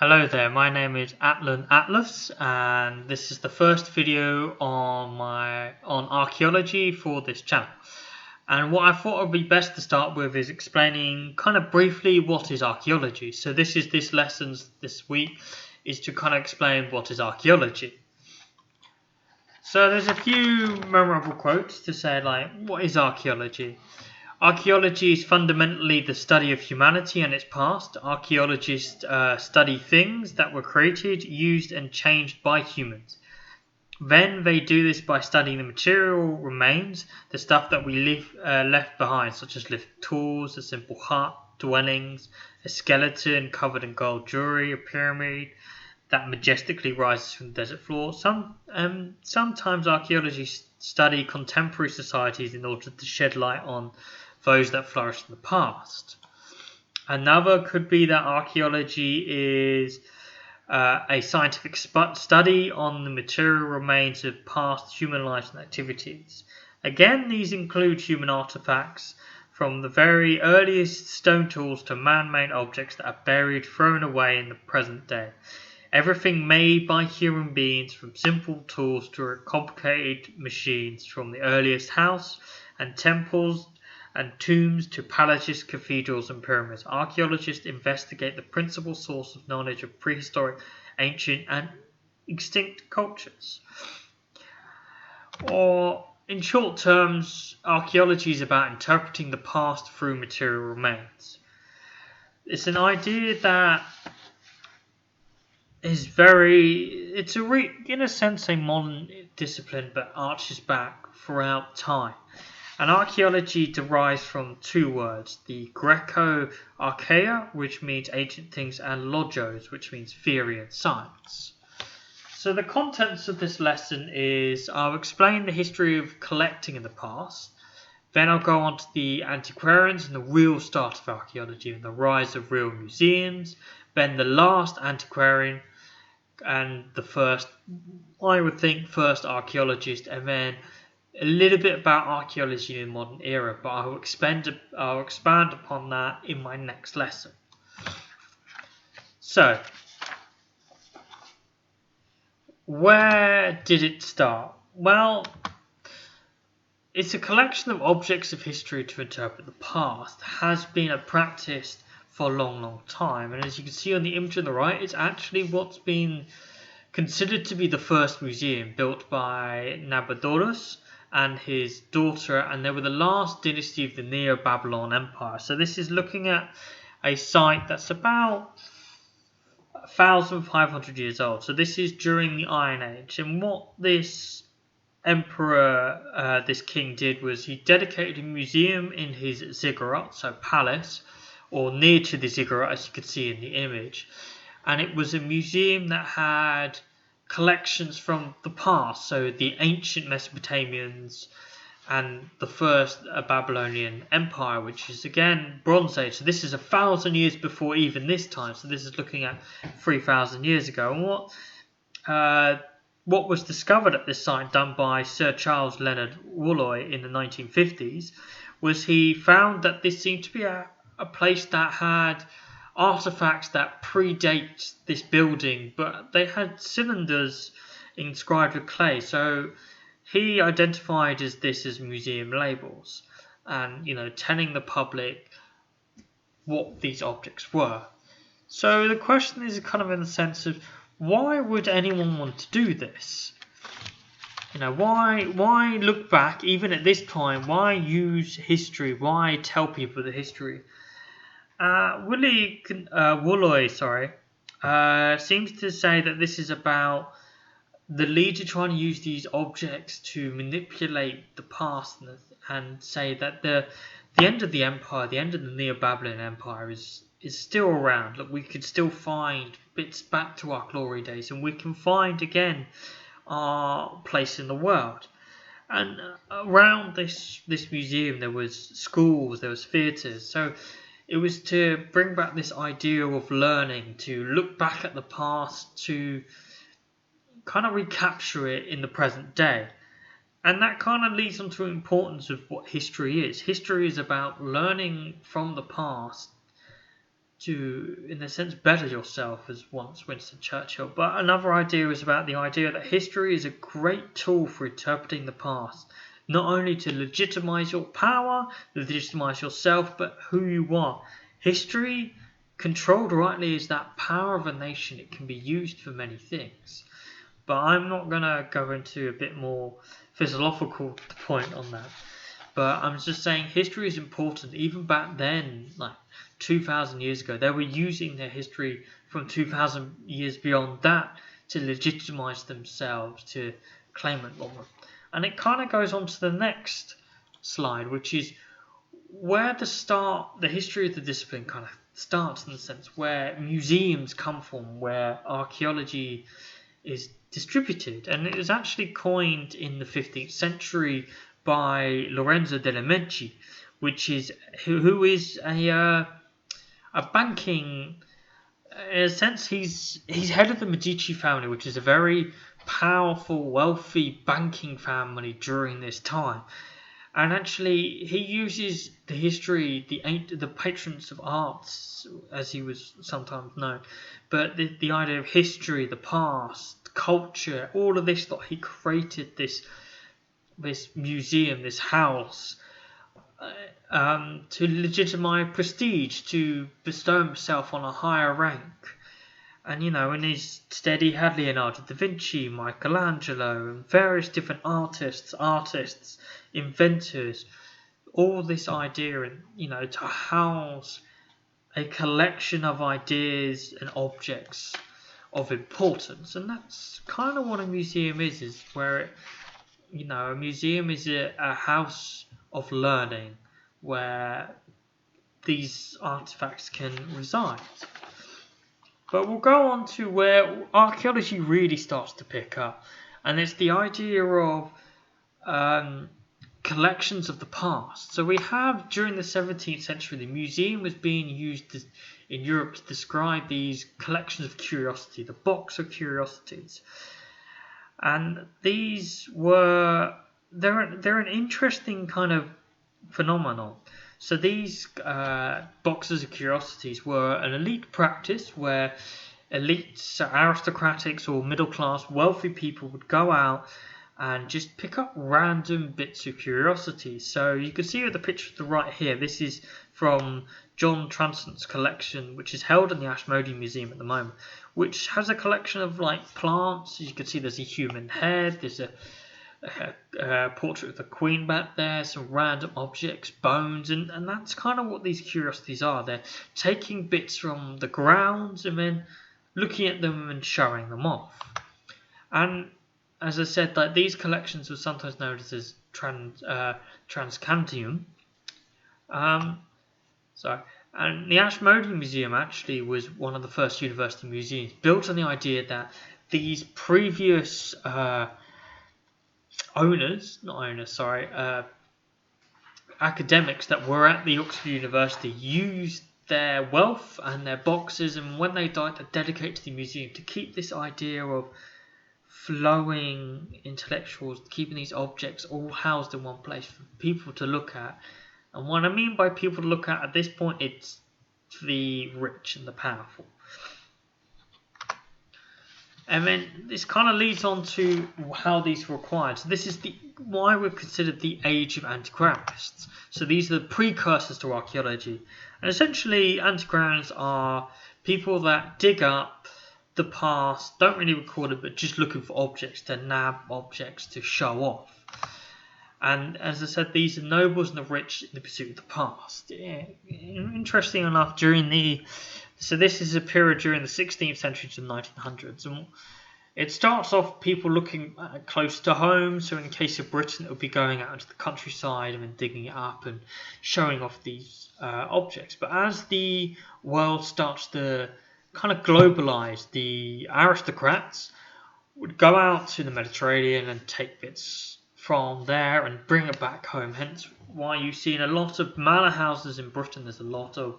Hello there, my name is Atlas and this is the first video on archaeology for this channel. And what I thought would be best to start with is explaining kind of briefly what is archaeology. So this lesson this week is to kind of explain what is archaeology. So there's a few memorable quotes to say, like, what is archaeology? Archaeology is fundamentally the study of humanity and its past. Archaeologists study things that were created, used, and changed by humans. Then they do this by studying the material remains, the stuff that we left behind, such as living tools, a simple hut, dwellings, a skeleton covered in gold jewelry, a pyramid that majestically rises from the desert floor. Sometimes archaeologists study contemporary societies in order to shed light on those that flourished in the past. Another could be that archaeology is a scientific study on the material remains of past human lives and activities. Again, these include human artifacts, from the very earliest stone tools to man-made objects that are buried, thrown away in the present day. Everything made by human beings, from simple tools to complicated machines, from the earliest house and temples and tombs to palaces, cathedrals, and pyramids. Archaeologists investigate the principal source of knowledge of prehistoric, ancient, and extinct cultures. Or, in short terms, archaeology is about interpreting the past through material remains. It's an idea that is in a sense, a modern discipline, but arches back throughout time. And archaeology derives from two words, the Greco-archaea, which means ancient things, and logos, which means theory and science. So the contents of this lesson is I'll explain the history of collecting in the past, then I'll go on to the antiquarians and the real start of archaeology and the rise of real museums, then the last antiquarian and the first archaeologist, and then a little bit about archaeology in the modern era, but I'll expand upon that in my next lesson. So, where did it start? Well, it's a collection of objects of history to interpret the past. Has been a practice for a long time, and as you can see on the image on the right, it's actually what's been considered to be the first museum, built by Nabonidus and his daughter, and they were the last dynasty of the Neo-Babylon Empire. So this is looking at a site that's about 1,500 years old. So this is during the Iron Age, and what this emperor, this king, did was he dedicated a museum in his ziggurat, so palace, or near to the ziggurat, as you can see in the image. And it was a museum that had collections from the past, so the ancient Mesopotamians and the first Babylonian Empire, which is again Bronze Age. So this is 1,000 years before even this time. So this is looking at 3,000 years ago. And what was discovered at this site, done by Sir Charles Leonard Woolley in the 1950s, was he found that this seemed to be a place that had artifacts that predate this building, but they had cylinders inscribed with clay. So he identified this as museum labels, and telling the public what these objects were. So the question is kind of in the sense of, why would anyone want to do this? Why look back even at this time? Why use history? Why tell people the history? Woolley seems to say that this is about the leader trying to use these objects to manipulate the past and say that the end of the empire, the end of the Neo-Babylon Empire is still around. Look, we could still find bits back to our glory days, and we can find again our place in the world. And around this museum there was schools, there was theatres, so it was to bring back this idea of learning, to look back at the past, to kind of recapture it in the present day. And that kind of leads on to the importance of what history is. History is about learning from the past in a sense, better yourself, as once Winston Churchill. But another idea is about the idea that history is a great tool for interpreting the past, not only to legitimize your power, legitimize yourself, but who you are. History, controlled rightly, is that power of a nation. It can be used for many things. But I'm not going to go into a bit more philosophical point on that. But I'm just saying history is important. Even back then, like 2,000 years ago, they were using their history from 2,000 years beyond that to legitimize themselves, to claim it more. And it kind of goes on to the next slide, which is where the history of the discipline kind of starts, in the sense where museums come from, where archaeology is distributed. And it was actually coined in the 15th century by Lorenzo delle Medici, who is a banking, in a sense, he's head of the Medici family, which is a very powerful, wealthy banking family during this time. And actually, he uses the history, the patrons of arts, as he was sometimes known, but the idea of history, the past, culture, all of this, that he created this museum, this house, to legitimize prestige, to bestow himself on a higher rank. And in his stead he had Leonardo da Vinci, Michelangelo, and various different artists, inventors, all this idea, and to house a collection of ideas and objects of importance. And that's kind of what a museum is where a museum is a house of learning where these artifacts can reside. But we'll go on to where archaeology really starts to pick up, and it's the idea of collections of the past. So we have, during the 17th century, the museum was being used in Europe to describe these collections of curiosity, the box of curiosities. And these they're an interesting kind of phenomenon. So these boxes of curiosities were an elite practice where elites, aristocrats or middle class wealthy people would go out and just pick up random bits of curiosities. So you can see with the picture to the right here, this is from John Transant's collection, which is held in the Ashmolean Museum at the moment, which has a collection of plants. As you can see, there's a human head, there's a portrait of the Queen back there, some random objects, bones, and that's kind of what these curiosities are. They're taking bits from the grounds and then looking at them and showing them off. And as I said, these collections were sometimes known as transcantium. And the Ashmolean Museum actually was one of the first university museums, built on the idea that these previous academics that were at the Oxford University used their wealth and their boxes, and when they died, to dedicate to the museum, to keep this idea of flowing intellectuals, keeping these objects all housed in one place for people to look at. And what I mean by people to look at this point, it's the rich and the powerful. And then this kind of leads on to how these were acquired. So this is why we're considered the age of antiquarists. So these are the precursors to archaeology. And essentially, antiquarians are people that dig up the past, don't really record it, but just looking for objects, to nab objects to show off. And as I said, these are nobles and the rich in the pursuit of the past. Yeah. Interesting enough, so this is a period during the 16th century to the 1900s. And it starts off people looking close to home. So in the case of Britain, it would be going out into the countryside and then digging it up and showing off these objects. But as the world starts to kind of globalize, the aristocrats would go out to the Mediterranean and take bits from there and bring it back home. Hence why you see in a lot of manor houses in Britain, there's a lot of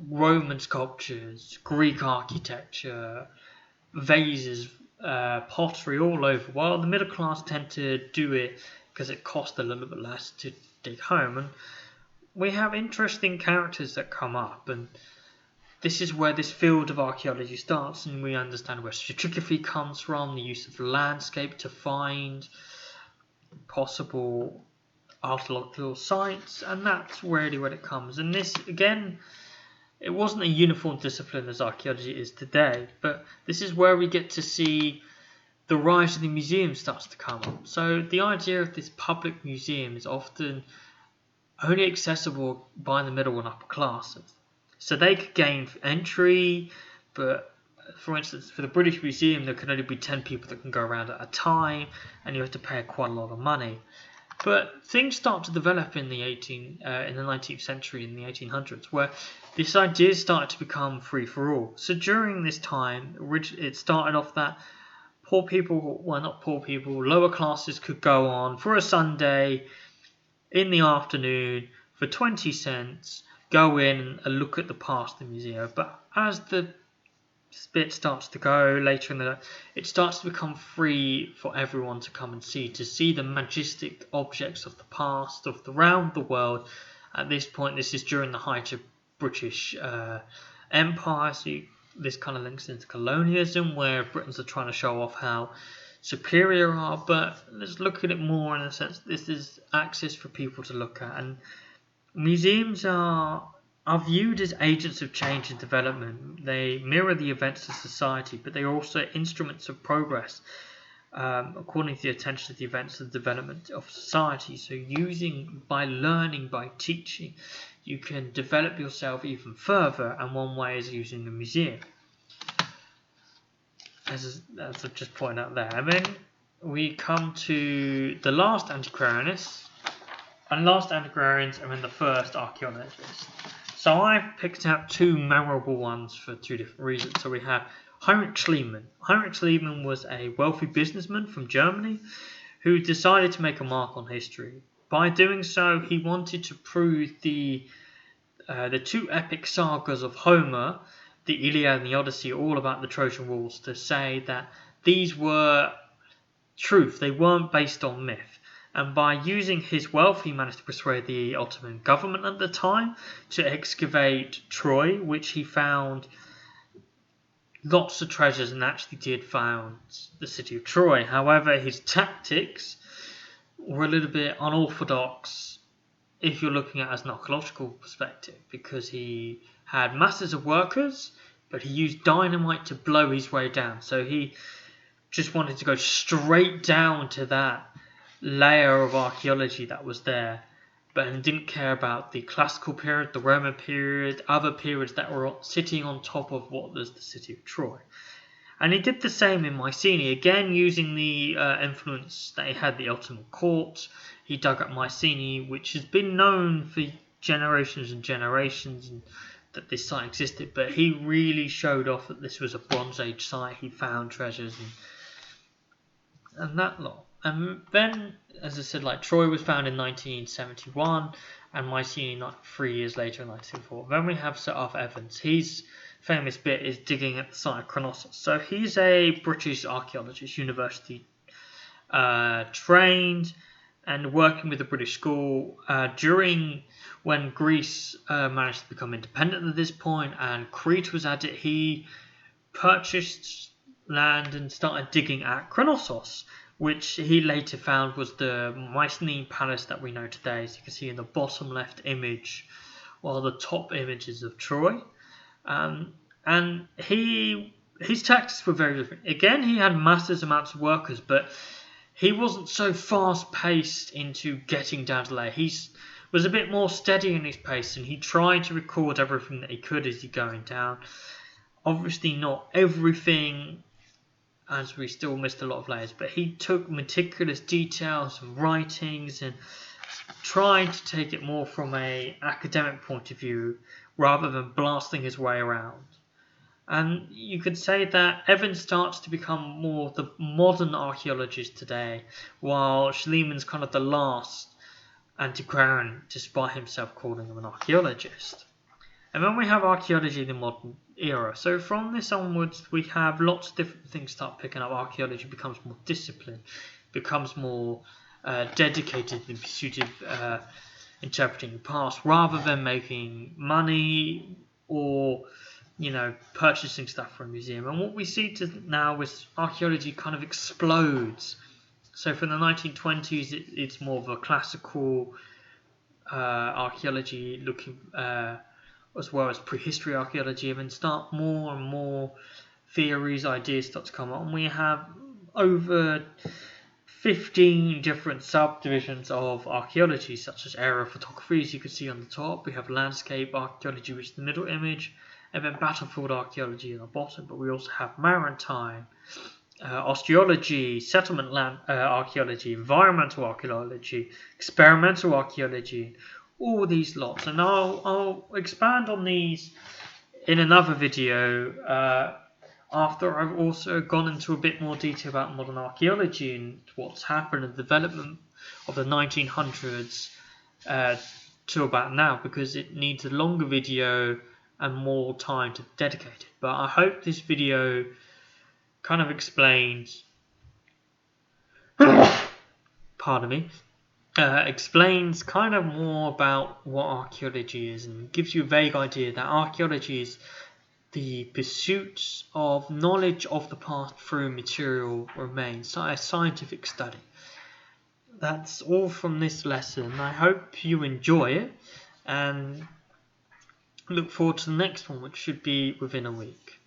Roman sculptures, Greek architecture, vases, pottery all over, while the middle class tend to do it because it costs a little bit less to dig home. And we have interesting characters that come up, and this is where this field of archaeology starts, and we understand where stratigraphy comes from, the use of the landscape to find possible archaeological sites, and that's really where it comes. And this, again, it wasn't a uniform discipline as archaeology is today, but this is where we get to see the rise of the museum starts to come up. So the idea of this public museum is often only accessible by the middle and upper classes. So they could gain entry, but for instance, for the British Museum, there can only be 10 people that can go around at a time, and you have to pay quite a lot of money. But things start to develop in the 19th century, in the 1800s, where this idea started to become free for all. So during this time, it started off that poor people, well, not poor people, lower classes could go on for a Sunday in the afternoon for 20 cents, go in and look at the past of the museum. But as the bit starts to go later in the day, it starts to become free for everyone to come and see the majestic objects of the past, of around the world. At this point, this is during the height of British Empire, so this kind of links into colonialism, where Britons are trying to show off how superior are, but let's look at it more in a sense. This is access for people to look at, and museums are viewed as agents of change and development. They mirror the events of society, but they are also instruments of progress, according to the attention to the events of the development of society. So by learning, by teaching, you can develop yourself even further, and one way is using a museum. As I've just pointed out there. And then we come to the last antiquarianists, and last antiquarians, and then the first archaeologists. So I've picked out two memorable ones for two different reasons. So we have Heinrich Schliemann. Heinrich Schliemann was a wealthy businessman from Germany who decided to make a mark on history. By doing so, he wanted to prove the two epic sagas of Homer, the Iliad and the Odyssey, all about the Trojan Wars, to say that these were truth. They weren't based on myth. And by using his wealth, he managed to persuade the Ottoman government at the time to excavate Troy, which he found lots of treasures and actually did found the city of Troy. However, his tactics were a little bit unorthodox if you're looking at it as an archaeological perspective, because he had masses of workers, but he used dynamite to blow his way down. So he just wanted to go straight down to that layer of archaeology that was there, but didn't care about the classical period, the Roman period, other periods that were sitting on top of what was the city of Troy. And he did the same in Mycenae, again using the influence that he had the Ottoman court. He dug up Mycenae, which has been known for generations and generations, and that this site existed, but he really showed off that this was a Bronze Age site. He found treasures and that lot. And then, as I said, like Troy was found in 1971, and Mycenae 3 years later in 1904. Then we have Sir Arthur Evans. His famous bit is digging at the site of Chronossos. So he's a British archaeologist, university trained, and working with the British school during when Greece managed to become independent at this point, and Crete was added. He purchased land and started digging at Chronossos, which he later found was the Mycenaean palace that we know today, as you can see in the bottom left image, while the top image is of Troy. And his tactics were very different. Again, he had massive amounts of workers, but he wasn't so fast-paced into getting down to layer. He was a bit more steady in his pace, and he tried to record everything that he could as he going down. Obviously not everything, as we still missed a lot of layers, but he took meticulous details and writings and tried to take it more from an academic point of view rather than blasting his way around. And you could say that Evans starts to become more the modern archaeologist today, while Schliemann's kind of the last antiquarian, despite himself calling him an archaeologist. And then we have archaeology in the modern era. So from this onwards, we have lots of different things start picking up. Archaeology becomes more disciplined, becomes more dedicated in pursuit of interpreting the past, rather than making money or purchasing stuff from a museum. And what we see now is archaeology kind of explodes. So from the 1920s, it's more of a classical archaeology looking, as well as prehistory archaeology, and then start more and more theories, ideas start to come up, and we have over 15 different subdivisions of archaeology, such as aerial photography, as you can see on the top. We have landscape archaeology, which is the middle image, and then battlefield archaeology at the bottom. But we also have maritime, osteology, settlement land archaeology, environmental archaeology, experimental archaeology, all these lots. And I'll expand on these in another video after I've also gone into a bit more detail about modern archaeology and what's happened in the development of the 1900s to about now, because it needs a longer video and more time to dedicate it. But I hope this video kind of explains explains kind of more about what archaeology is, and gives you a vague idea that archaeology is the pursuit of knowledge of the past through material remains, a scientific study. That's all from this lesson. I hope you enjoy it, and look forward to the next one, which should be within a week.